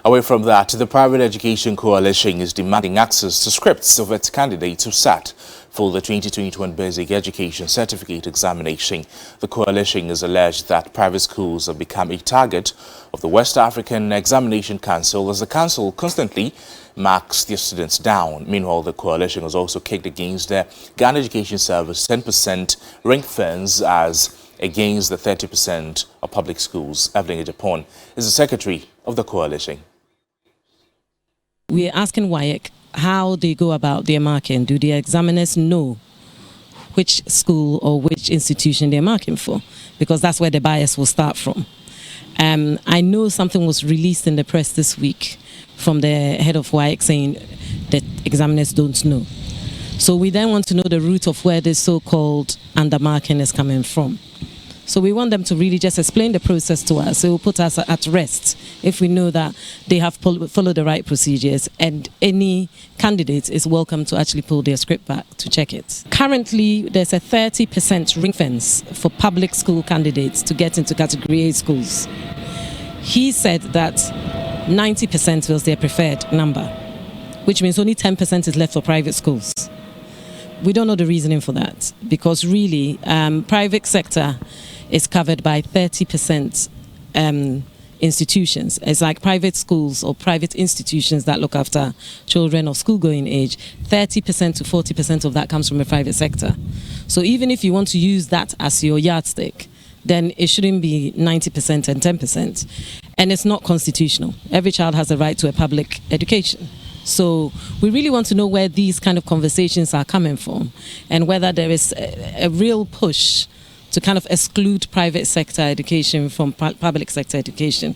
Away from that, the Private Education Coalition is demanding access to scripts of its candidates who sat for the 2021 Basic Education Certificate examination. The coalition has alleged that private schools have become a target of the West African Examination Council as the council constantly marks their students down. Meanwhile, the coalition has also kicked against the Ghana Education Service 10% ring fence as against the 30% of public schools. Evelyn Japan is the secretary of the coalition. We're asking WAEC how they go about their marking. Do the examiners know which school or which institution they're marking for? Because that's where the bias will start from. I know something was released in the press this week from the head of WAEC saying that examiners don't know. So we then want to know the root of where this so-called undermarking is coming from. So we want them to really just explain the process to us. It will put us at rest if we know that they have followed the right procedures, and any candidate is welcome to actually pull their script back to check it. Currently, there's a 30% ring fence for public school candidates to get into Category A schools. He said that 90% was their preferred number, which means only 10% is left for private schools. We don't know the reasoning for that, because really, private sector is covered by 30% institutions. It's like private schools or private institutions that look after children of school-going age. 30% to 40% of that comes from the private sector. So even if you want to use that as your yardstick, then it shouldn't be 90% and 10%. And it's not constitutional. Every child has a right to a public education. So we really want to know where these kind of conversations are coming from, and whether there is a real push to kind of exclude private sector education from public sector education.